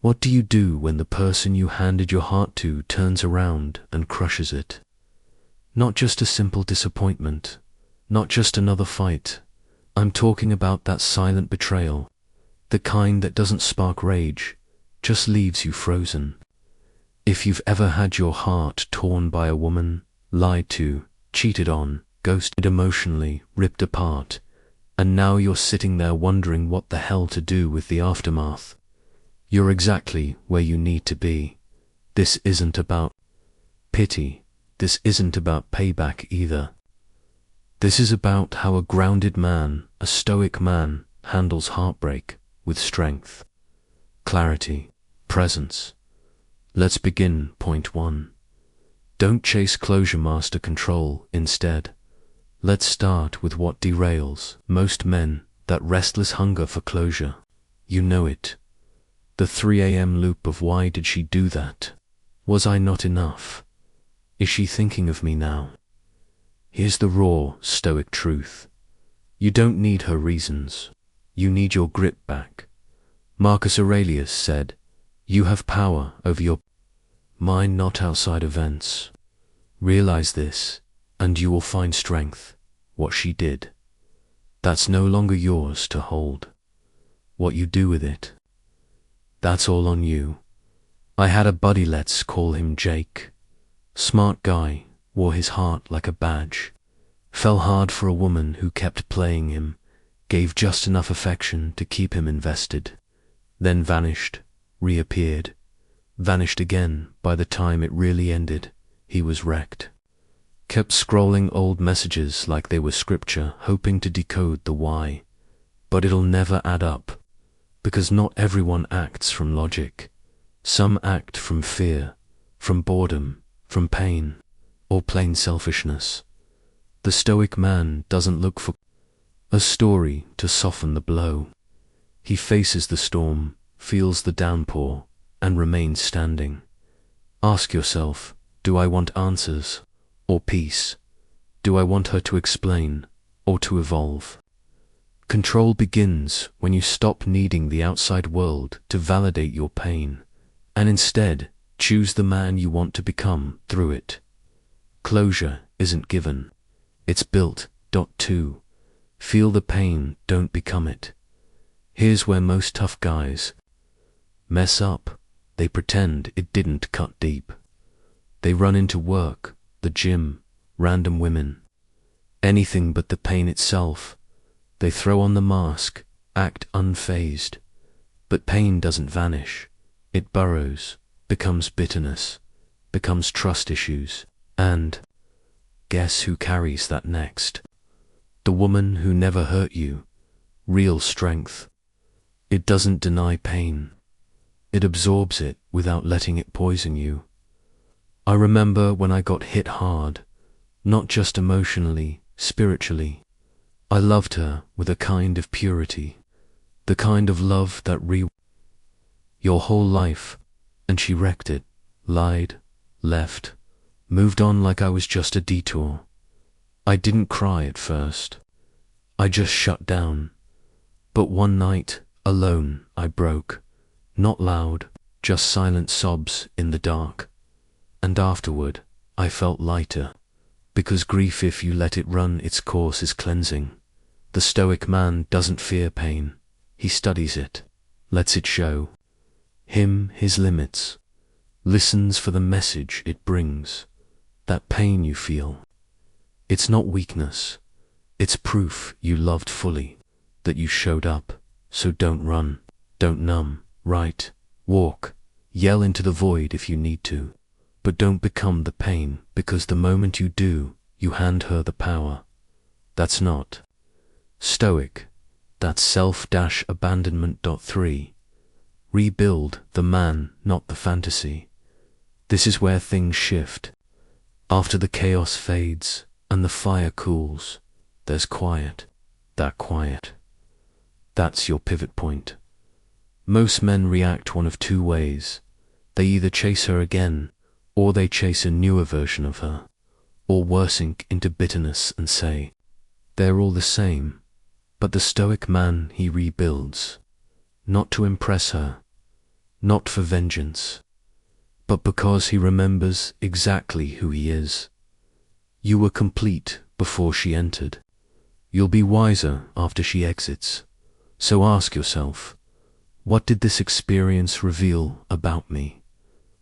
What do you do when the person you handed your heart to turns around and crushes it? Not just a simple disappointment, not just another fight. I'm talking about that silent betrayal, the kind that doesn't spark rage, just leaves you frozen. If you've ever had your heart torn by a woman, lied to, cheated on, ghosted emotionally, ripped apart, and now you're sitting there wondering what the hell to do with the aftermath, you're exactly where you need to be. This isn't about pity. This isn't about payback either. This is about how a grounded man, a stoic man, handles heartbreak with strength, clarity, presence. Let's begin. Point 1. Don't chase closure, master control instead. Let's start with what derails most men, that restless hunger for closure. You know it. The 3 a.m. loop of why did she do that? Was I not enough? Is she thinking of me now? Here's the raw, stoic truth. You don't need her reasons. You need your grip back. Marcus Aurelius said, "You have power over your mind, not outside events." Realize this, and you will find strength. What she did, that's no longer yours to hold. What you do with it, that's all on you. I had a buddy, let's call him Jake. Smart guy, wore his heart like a badge. Fell hard for a woman who kept playing him, gave just enough affection to keep him invested. Then vanished, reappeared, vanished again. By the time it really ended, he was wrecked. Kept scrolling old messages like they were scripture, hoping to decode the why. But it'll never add up. Because not everyone acts from logic. Some act from fear, from boredom, from pain, or plain selfishness. The stoic man doesn't look for a story to soften the blow. He faces the storm, feels the downpour, and remains standing. Ask yourself, do I want answers or peace? Do I want her to explain or to evolve? Control begins when you stop needing the outside world to validate your pain, and instead choose the man you want to become through it. Closure isn't given, it's built. 2. Feel the pain, don't become it. Here's where most tough guys mess up. They pretend it didn't cut deep. They run into work, the gym, random women, anything but the pain itself. They throw on the mask, act unfazed. But pain doesn't vanish. It burrows, becomes bitterness, becomes trust issues. And guess who carries that next? The woman who never hurt you. Real strength. It doesn't deny pain. It absorbs it without letting it poison you. I remember when I got hit hard, not just emotionally, spiritually. I loved her with a kind of purity, the kind of love that your whole life, and she wrecked it, lied, left, moved on like I was just a detour. I didn't cry at first. I just shut down. But one night, alone, I broke. Not loud, just silent sobs in the dark. And afterward, I felt lighter. Because grief, if you let it run its course, is cleansing. The stoic man doesn't fear pain. He studies it, lets it show him his limits, listens for the message it brings. That pain you feel, it's not weakness. It's proof you loved fully, that you showed up. So don't run, don't numb, write, walk, yell into the void if you need to. But don't become the pain, because the moment you do, you hand her the power. That's not stoic. That's self-abandonment. 3. Rebuild the man, not the fantasy. This is where things shift. After the chaos fades and the fire cools, there's quiet. That quiet, that's your pivot point. Most men react one of two ways. They either chase her again, or they chase a newer version of her, or sink into bitterness and say, they're all the same. But the stoic man, he rebuilds, not to impress her, not for vengeance, but because he remembers exactly who he is. You were complete before she entered. You'll be wiser after she exits. So ask yourself, what did this experience reveal about me?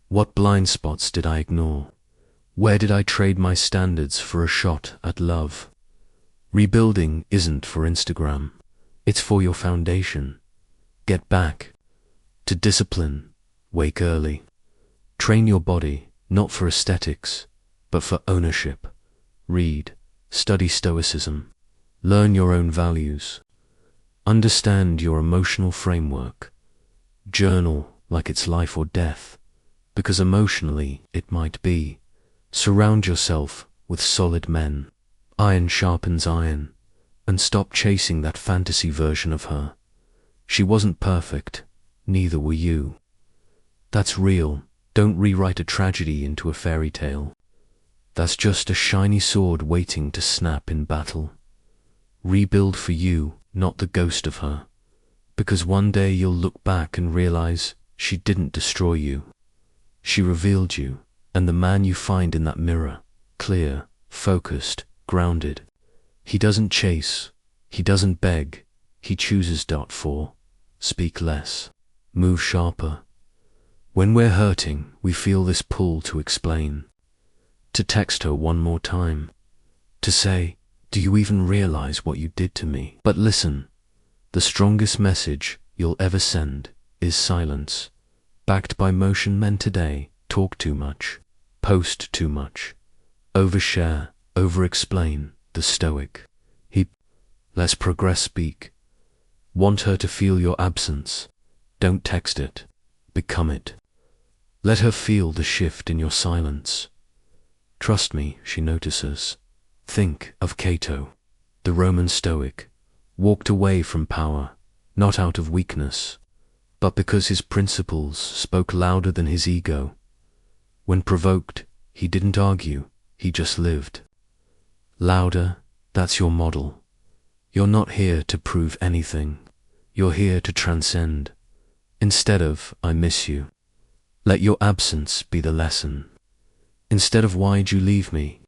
What blind spots did I ignore? Where did I trade my standards for a shot at love? Rebuilding isn't for Instagram. It's for your foundation. Get back to discipline. Wake early. Train your body, not for aesthetics, but for ownership. Read, study Stoicism. Learn your own values. Understand your emotional framework. Journal like it's life or death, because emotionally it might be. Surround yourself with solid men. Iron sharpens iron, and stop chasing that fantasy version of her. She wasn't perfect, neither were you. That's real. Don't rewrite a tragedy into a fairy tale. That's just a shiny sword waiting to snap in battle. Rebuild for you, not the ghost of her, because one day you'll look back and realize she didn't destroy you. She revealed you, and the man you find in that mirror, clear, focused, grounded. He doesn't chase, he doesn't beg, he chooses. 4. Speak less, move sharper. When we're hurting, we feel this pull to explain, to text her one more time, to say, do you even realize what you did to me? But listen, the strongest message you'll ever send is silence. Backed by motion. Men today talk too much, post too much, overshare, over-explain. The Stoic. Less progress. Speak. Want her to feel your absence. Don't text it. Become it. Let her feel the shift in your silence. Trust me, she notices. Think of Cato, the Roman Stoic. Walked away from power, not out of weakness, but because his principles spoke louder than his ego. When provoked, he didn't argue, he just lived. Louder, that's your model. You're not here to prove anything. You're here to transcend. Instead of, I miss you, let your absence be the lesson. Instead of, why'd you leave me,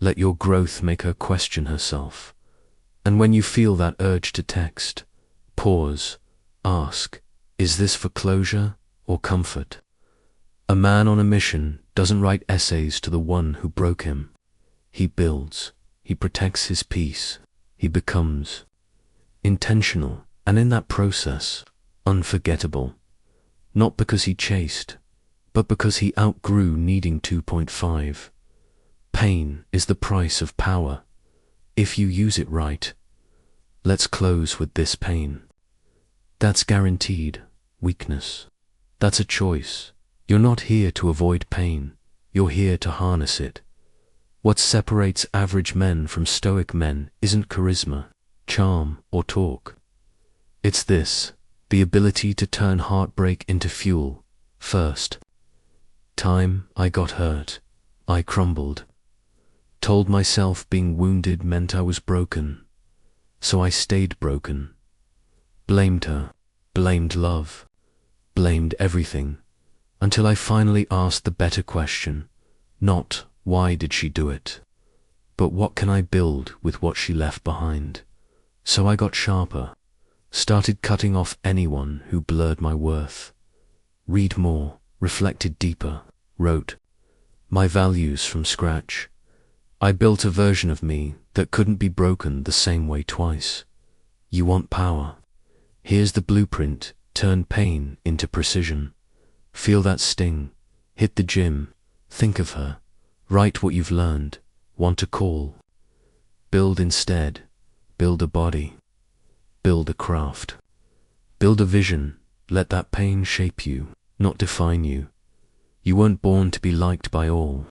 let your growth make her question herself. And when you feel that urge to text, pause, ask, is this for closure or comfort? A man on a mission doesn't write essays to the one who broke him. He builds, he protects his peace, he becomes intentional, and in that process, unforgettable. Not because he chased, but because he outgrew needing 2.5. Pain is the price of power, if you use it right. Let's close with this pain. That's guaranteed weakness. That's a choice. You're not here to avoid pain, you're here to harness it. What separates average men from stoic men isn't charisma, charm, or talk. It's this, the ability to turn heartbreak into fuel. First time I got hurt, I crumbled. Told myself being wounded meant I was broken, so I stayed broken. Blamed her, blamed love, blamed everything, until I finally asked the better question, not why did she do it, but what can I build with what she left behind? So I got sharper, started cutting off anyone who blurred my worth. Read more, reflected deeper, wrote my values from scratch. I built a version of me that couldn't be broken the same way twice. You want power? Here's the blueprint. Turn pain into precision. Feel that sting. Hit the gym. Think of her. Write what you've learned. Want a call? Build instead. Build a body. Build a craft. Build a vision. Let that pain shape you, not define you. You weren't born to be liked by all.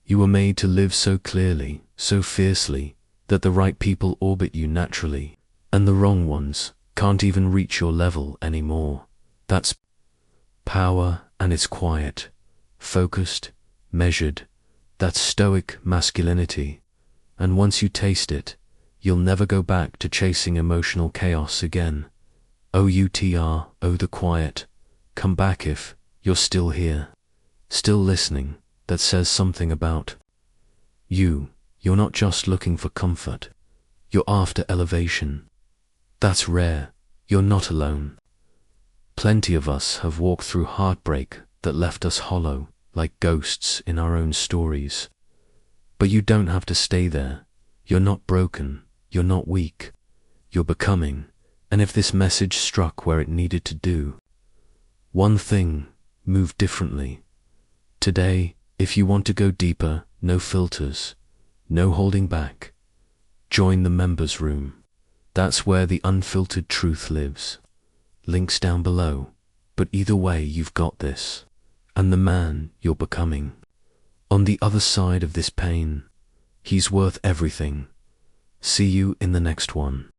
You were made to live so clearly, so fiercely, that the right people orbit you naturally, and the wrong ones can't even reach your level anymore. That's power, and it's quiet, focused, measured. That's stoic masculinity, and once you taste it, you'll never go back to chasing emotional chaos again. OUTR, oh the quiet, come back if you're still here, still listening. That says something about you. You're not just looking for comfort. You're after elevation. That's rare. You're not alone. Plenty of us have walked through heartbreak that left us hollow, like ghosts in our own stories. But you don't have to stay there. You're not broken. You're not weak. You're becoming. And if this message struck where it needed to do, one thing: move differently. Today, if you want to go deeper, no filters, no holding back, join the members room. That's where the unfiltered truth lives. Links down below. But either way, you've got this. And the man you're becoming, on the other side of this pain, he's worth everything. See you in the next one.